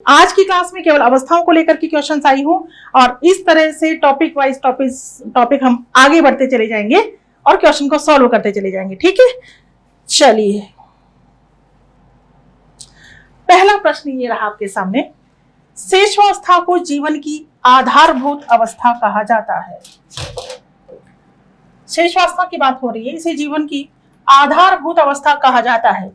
आज की क्लास में केवल अवस्थाओं को लेकर के क्वेश्चंस आई हूं और इस तरह से टॉपिक वाइज टॉपिक हम आगे बढ़ते चले जाएंगे और क्वेश्चन को सॉल्व करते चले जाएंगे। ठीक है, चलिए पहला प्रश्न ये रहा आपके सामने, शेषावस्था को जीवन की आधारभूत अवस्था कहा जाता है। शेषावस्था की बात हो रही है, इसे जीवन की आधारभूत अवस्था कहा जाता है।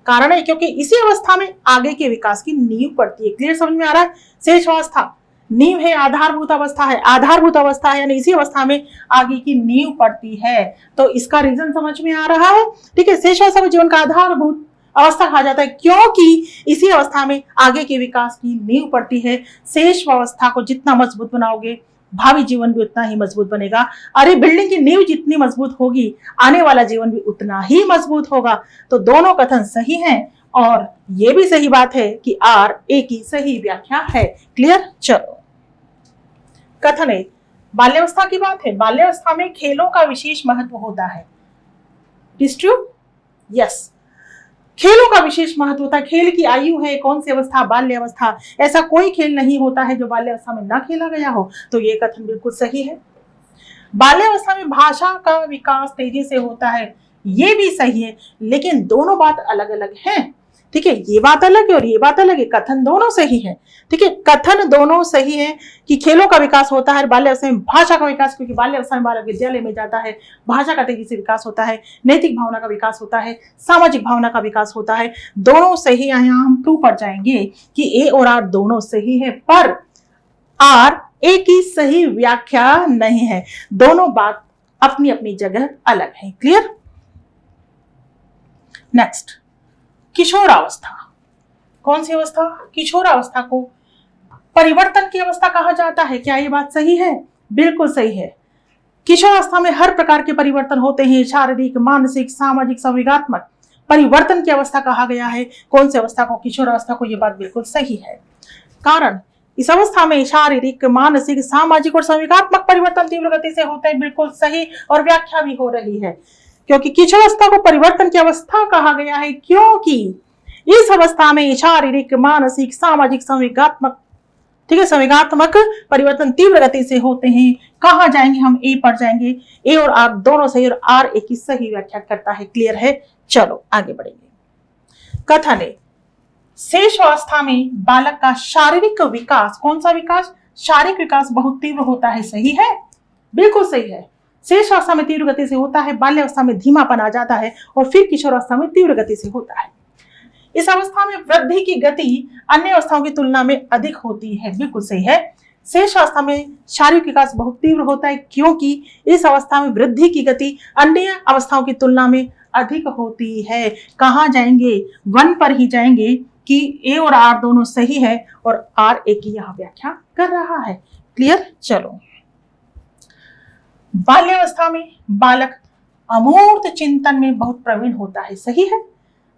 कारण है क्योंकि इसी अवस्था में आगे के विकास की नींव पड़ती है। क्लियर समझ में आ रहा है? शेषावस्था नींव है, आधारभूत अवस्था है, आधारभूत अवस्था है यानी इसी अवस्था में आगे की नींव पड़ती है, तो इसका रीजन समझ में आ रहा है। ठीक है, शेषावस्था को जीवन का आधारभूत अवस्था कहा जाता है क्योंकि इसी अवस्था में आगे के विकास की नींव पड़ती है। शेषावस्था को जितना मजबूत बनाओगे भावी जीवन भी उतना ही मजबूत बनेगा। अरे बिल्डिंग की नींव जितनी मजबूत होगी आने वाला जीवन भी उतना ही मजबूत होगा। तो दोनों कथन सही हैं और यह भी सही बात है कि आर ए की सही व्याख्या है। क्लियर? चलो कथन है, बाल्यावस्था की बात है। बाल्यावस्था में खेलों का विशेष महत्व होता है। Is true? यस, खेलों का विशेष महत्व होता है। खेल की आयु है कौन सी अवस्था? बाल्यावस्था। ऐसा कोई खेल नहीं होता है जो बाल्यावस्था में ना खेला गया हो, तो ये कथन बिल्कुल सही है। बाल्यावस्था में भाषा का विकास तेजी से होता है, ये भी सही है, लेकिन दोनों बात अलग अलग हैं। ठीक है, ये बात अलग है और ये बात अलग है, कथन दोनों सही है। ठीक है, कथन दोनों सही है कि खेलों का विकास होता है बाल्यावस्था में, भाषा का विकास क्योंकि बाल्यावस्था में बालक विद्यालय में जाता है, भाषा का तेजी से विकास होता है, नैतिक भावना का विकास होता है, सामाजिक भावना का विकास होता है। दोनों सही, यहाँ हम प्रूव कर जाएंगे कि ए और आर दोनों सही है, पर आर ए की सही व्याख्या नहीं है। दोनों बात अपनी अपनी जगह अलग है। क्लियर? नेक्स्ट, किशोरावस्था। कौन सी अवस्था? किशोरावस्था को परिवर्तन की अवस्था कहा जाता है। क्या ये बात सही है? बिल्कुल सही है। किशोरावस्था में हर प्रकार के परिवर्तन होते हैं, शारीरिक, मानसिक, सामाजिक, संवेगात्मक परिवर्तन की अवस्था कहा गया है। कौन सी अवस्था को? किशोरावस्था को। यह बात बिल्कुल सही है। कारण इस अवस्था में शारीरिक, मानसिक, सामाजिक और संवेगात्मक परिवर्तन तीव्र गति से होते हैं। बिल्कुल सही, और व्याख्या भी हो रही है क्योंकि किशोरावस्था को परिवर्तन की अवस्था कहा गया है क्योंकि इस अवस्था में शारीरिक, मानसिक, सामाजिक, संवेगात्मक, ठीक है, संवेगात्मक परिवर्तन तीव्र गति से होते हैं। कहां जाएंगे हम? ए पर जाएंगे। ए और आर दोनों सही और आर ए की सही व्याख्या करता है। क्लियर है? चलो आगे बढ़ेंगे। कथन है, शेषावस्था में बालक का शारीरिक विकास, कौन सा विकास? शारीरिक विकास बहुत तीव्र होता है। सही है, बिल्कुल सही है। शेषावस्था में तीव्र गति से होता है, बाल्यावस्था में धीमापन आ जाता है और फिर किशोरावस्था में तीव्र गति से होता है। इस अवस्था में वृद्धि की गति अन्य अवस्थाओं की तुलना में अधिक होती है। बिल्कुल सही है। शेषावस्था में शारीरिक विकास बहुत तीव्र होता है क्योंकि इस अवस्था में वृद्धि की गति अन्य अवस्थाओं की तुलना में अधिक होती है। कहां जाएंगे? वन पर ही जाएंगे कि ए और आर दोनों सही है और आर ए की यह व्याख्या कर रहा है। क्लियर? चलो, बाल्यावस्था में बालक अमूर्त चिंतन में बहुत प्रवीण होता है। सही है।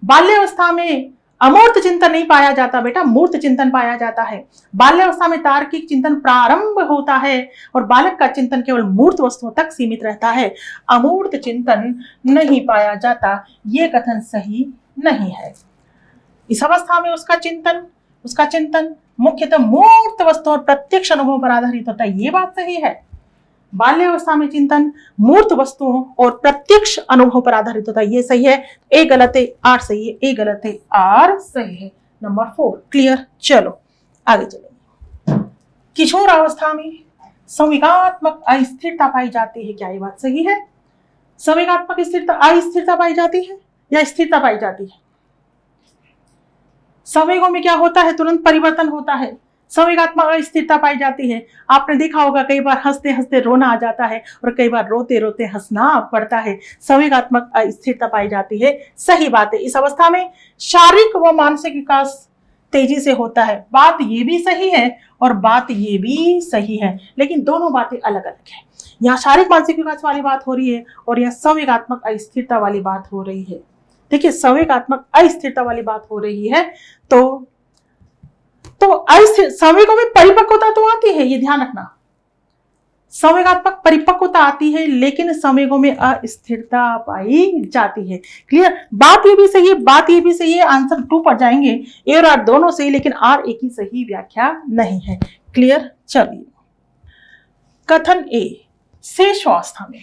बाल्यावस्था में अमूर्त चिंतन नहीं पाया जाता बेटा, मूर्त चिंतन पाया जाता है। बाल्यावस्था में तार्किक चिंतन प्रारंभ होता है और बालक का चिंतन केवल मूर्त वस्तुओं तक सीमित रहता है, अमूर्त चिंतन नहीं पाया जाता। ये कथन सही नहीं है। इस अवस्था में उसका चिंतन मुख्यतः मूर्त वस्तुओं और प्रत्यक्ष अनुभव पर आधारित होता है। ये बात सही है। बाल्यावस्था में चिंतन मूर्त वस्तुओं और प्रत्यक्ष अनुभव पर आधारित होता है। ये सही है। ए गलत है, आर सही है। ए गलत है, आर सही है। नंबर 4। क्लियर? चलो आगे चलेंगे। किशोरावस्था में संवेगात्मक अस्थिरता पाई जाती है। क्या ये बात सही है? संवेगात्मक अस्थिरता पाई जाती है या स्थिरता पाई जाती है? संवेगों में क्या होता है? तुरंत परिवर्तन होता है। संवेगात्मक अस्थिरता पाई जाती है। आपने देखा होगा कई बार हंसते हंसते रोना आ जाता है और कई बार रोते रोते हंसना पड़ता है। संवेगात्मक अस्थिरता पाई जाती है। सही बात है। इस अवस्था में शारीरिक व मानसिक विकास तेजी से होता है। बात ये भी सही है और बात ये भी सही है, लेकिन दोनों बातें अलग अलग है। यहाँ शारीरिक मानसिक विकास वाली बात हो रही है और यहाँ संवेगात्मक अस्थिरता वाली बात हो रही है। देखिए, संवेगात्मक अस्थिरता वाली बात हो रही है तो संवेगों में परिपक्वता तो आती है, ये ध्यान रखना। संवेगात्मक परिपक्वता आती है लेकिन संवेगों में अस्थिरता पाई जाती है। क्लियर, बात ये भी सही है, बात ये भी सही है। आंसर 2 पर जाएंगे। ए और आर दोनों सही, लेकिन आर ए की सही व्याख्या नहीं है। क्लियर, चलिए कथन ए, शेषावस्था में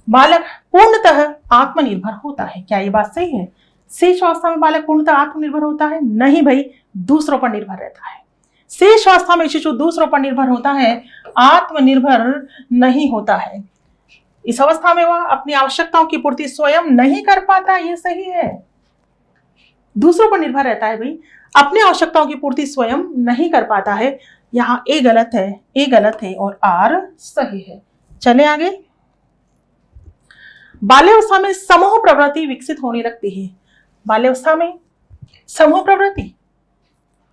बालक पूर्णतः आत्मनिर्भर होता है। क्या ये बात सही है? शेषावस्था में बालक पूर्णतः आत्मनिर्भर होता है? नहीं भाई, दूसरों पर निर्भर रहता है। शेषावस्था में शिशु दूसरों पर निर्भर होता है, आत्मनिर्भर नहीं होता है। इस अवस्था में वह अपनी आवश्यकताओं की पूर्ति स्वयं नहीं कर पाता, ये सही है। दूसरों पर निर्भर रहता है भाई, अपनी आवश्यकताओं की पूर्ति स्वयं नहीं कर पाता है। यहाँ ए गलत है, ए गलत है और आर सही है। चले आगे। बाल्यावस्था में समूह प्रवृत्ति विकसित होने लगती है। बाल्यावस्था में समूह प्रवृत्ति,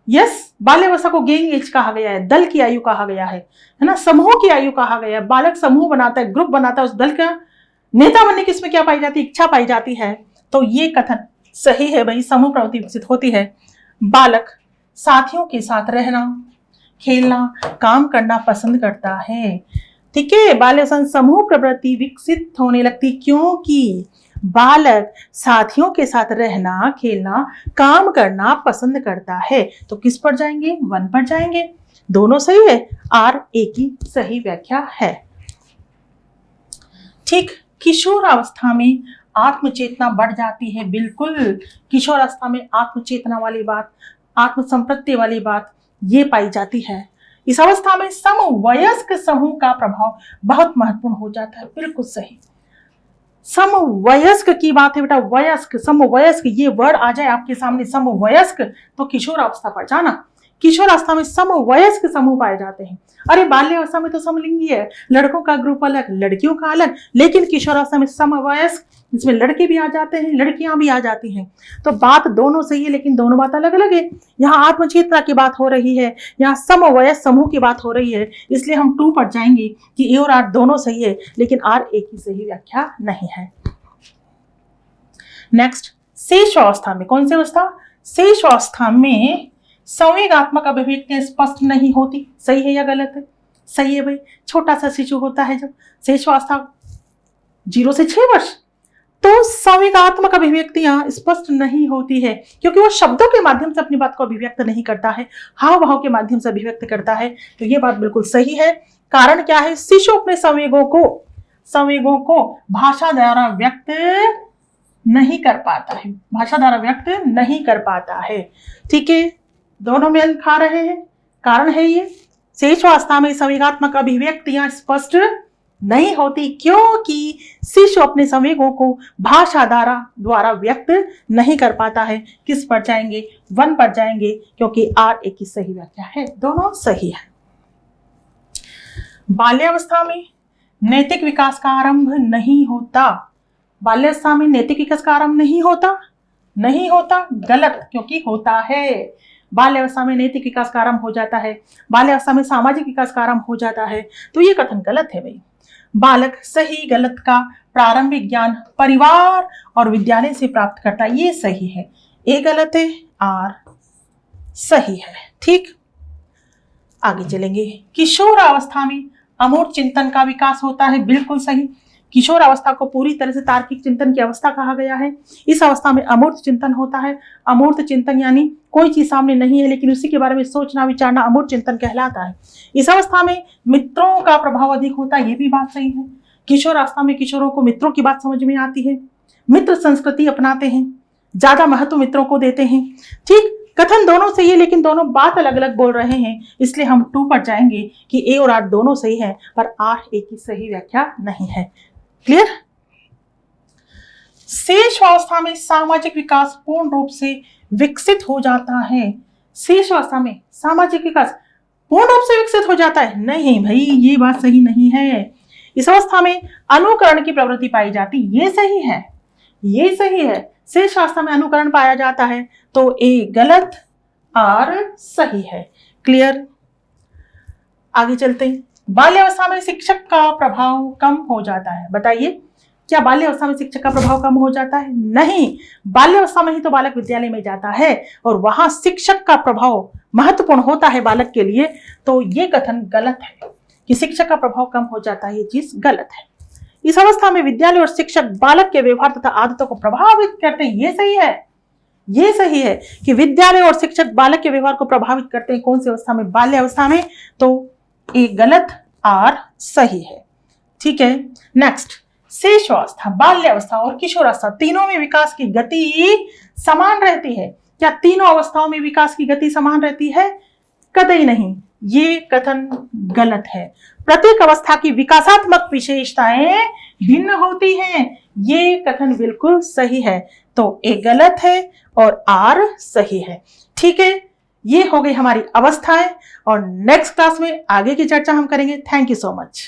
यस, बाल्यावस्था को गैंग एज कहा गया है, दल की आयु कहा गया है ना, समूह की आयु कहा गया है। बालक समूह बनाता है, ग्रुप बनाता है, उस दल का नेता बनने की इसमें क्या पाई जाती है? इच्छा पाई जाती है। तो ये कथन सही है भाई, समूह प्रवृत्ति विकसित होती है। बालक साथियों के साथ रहना, खेलना, काम करना पसंद करता है। ठीक है, बाल्यावस्था में समूह प्रवृत्ति विकसित होने लगती क्योंकि बालक साथियों के साथ रहना, खेलना, काम करना पसंद करता है। तो किस पर जाएंगे? 1 पर जाएंगे। दोनों सही है, आर ए की सही व्याख्या है। ठीक, किशोरावस्था में आत्मचेतना बढ़ जाती है। बिल्कुल, किशोरावस्था में आत्मचेतना वाली बात, आत्मसंप्रत्यय वाली बात ये पाई जाती है। इस अवस्था में समवयस्क समूह का प्रभाव बहुत महत्वपूर्ण हो जाता है। बिल्कुल सही, समवयस्क की बात है बेटा। वयस्क, समवयस्क, ये वर्ड आ जाए आपके सामने समवयस्क तो किशोरावस्था पर जाना। किशोरावस्था में समवयस्क समूह पाए जाते हैं। अरे बाल्यावस्था में तो समलिंगी है, लड़कों का ग्रुप अलग, लड़कियों का अलग, लेकिन किशोरावस्था में समवयस्क, इसमें लड़के भी आ जाते हैं, लड़कियां भी आ जाती हैं। तो बात दोनों सही है, लेकिन दोनों बात अलग अलग है। यहाँ आत्मचेतना की बात हो रही है, यहाँ समवयस्क समूह की बात हो रही है, इसलिए हम 2 पर जाएंगे कि ए और आर दोनों सही है, लेकिन आर ए की सही व्याख्या नहीं है। नेक्स्ट, शेषावस्था में, कौन सी अवस्था? शेषावस्था में संवेगात्मक अभिव्यक्तियां स्पष्ट नहीं होती। सही है या गलत है? सही है भाई। छोटा सा शिशु होता है जब, शेषावस्था 0 से 6 वर्ष, तो संवेगात्मक अभिव्यक्तियां स्पष्ट नहीं होती है क्योंकि वो शब्दों के माध्यम से अपनी बात को अभिव्यक्त नहीं करता है, हाव भाव के माध्यम से अभिव्यक्त करता है। तो ये बात बिल्कुल सही है। कारण क्या है? शिशु अपने संवेगों को भाषा द्वारा व्यक्त नहीं कर पाता है, भाषा द्वारा व्यक्त नहीं कर पाता है। ठीक है, दोनों मेल खा रहे हैं। कारण है ये, शेषावस्था में संवेगात्मक अभिव्यक्तियां स्पष्ट नहीं होती क्योंकि शिशु अपने संवेगों को भाषा द्वारा व्यक्त नहीं कर पाता है। किस पर जाएंगे? 1 पर जाएंगे, क्योंकि आर ए की सही व्याख्या है। दोनों सही है। बाल्यावस्था में नैतिक विकास का आरंभ नहीं होता। बाल्यावस्था में नैतिक विकास का आरंभ नहीं होता, गलत, क्योंकि होता है। बाल्यावस्था में नैतिक विकास का आरंभ हो जाता है, बाल्यावस्था में सामाजिक विकास का आरंभ हो जाता है। तो ये कथन गलत है भाई। बालक सही गलत का प्रारंभिक ज्ञान परिवार और विद्यालय से प्राप्त करता है, ये सही है। ए गलत है, आर सही है। ठीक, आगे चलेंगे। किशोरावस्था में अमूर्त चिंतन का विकास होता है। बिल्कुल सही। किशोर अवस्था को पूरी तरह से तार्किक चिंतन की अवस्था कहा गया है। इस अवस्था में अमूर्त चिंतन होता है। अमूर्त चिंतन यानी कोई चीज सामने नहीं है लेकिन उसी के बारे में सोचना विचारना अमूर्त चिंतन कहलाता है। इस अवस्था में मित्रों का प्रभाव अधिक होता है, ये भी बात सही है। किशोर अवस्था में किशोरों को मित्रों की बात समझ में आती है, मित्र संस्कृति अपनाते हैं, ज्यादा महत्व मित्रों को देते हैं। ठीक, कथन दोनों सही है लेकिन दोनों बात अलग अलग बोल रहे हैं, इसलिए हम 2 पर जाएंगे कि ए और आर दोनों सही है पर आर ए की सही व्याख्या नहीं है। क्लियर। शेष अवस्था में सामाजिक विकास पूर्ण रूप से विकसित हो जाता है। शेष अवस्था में सामाजिक विकास पूर्ण रूप से विकसित हो जाता है, नहीं भाई ये बात सही नहीं है। इस अवस्था में अनुकरण की प्रवृत्ति पाई जाती, ये सही है, ये सही है। शेष अवस्था में अनुकरण पाया जाता है तो ए गलत, आर सही है। क्लियर। आगे चलते हैं। बाल्यावस्था में शिक्षक का प्रभाव कम हो जाता है। बताइए क्या बाल्यावस्था में शिक्षक का प्रभाव कम हो जाता है? नहीं, बाल्यावस्था में ही तो बालक विद्यालय में जाता है और वहां शिक्षक का प्रभाव महत्वपूर्ण होता है बालक के लिए। तो ये कथन गलत है कि शिक्षक का प्रभाव कम हो जाता है, ये चीज गलत है। इस अवस्था में विद्यालय और शिक्षक बालक के व्यवहार तथा आदतों को प्रभावित करते हैं, ये सही है। ये सही है कि विद्यालय और शिक्षक बालक के व्यवहार को प्रभावित करते हैं। कौन सी अवस्था में? बाल्य अवस्था में। तो ए गलत, आर सही है। ठीक है, नेक्स्ट, शेष अवस्था, बाल्यावस्था और किशोरावस्था, तीनों में विकास की गति समान रहती है। क्या तीनों अवस्थाओं में विकास की गति समान रहती है? कतई नहीं, ये कथन गलत है। प्रत्येक अवस्था की विकासात्मक विशेषताएं भिन्न होती हैं, ये कथन बिल्कुल सही है। तो ए गलत है और आर सही है। ठीक है, ये हो गई हमारी अवस्थाएं और नेक्स्ट क्लास में आगे की चर्चा हम करेंगे। Thank you so much.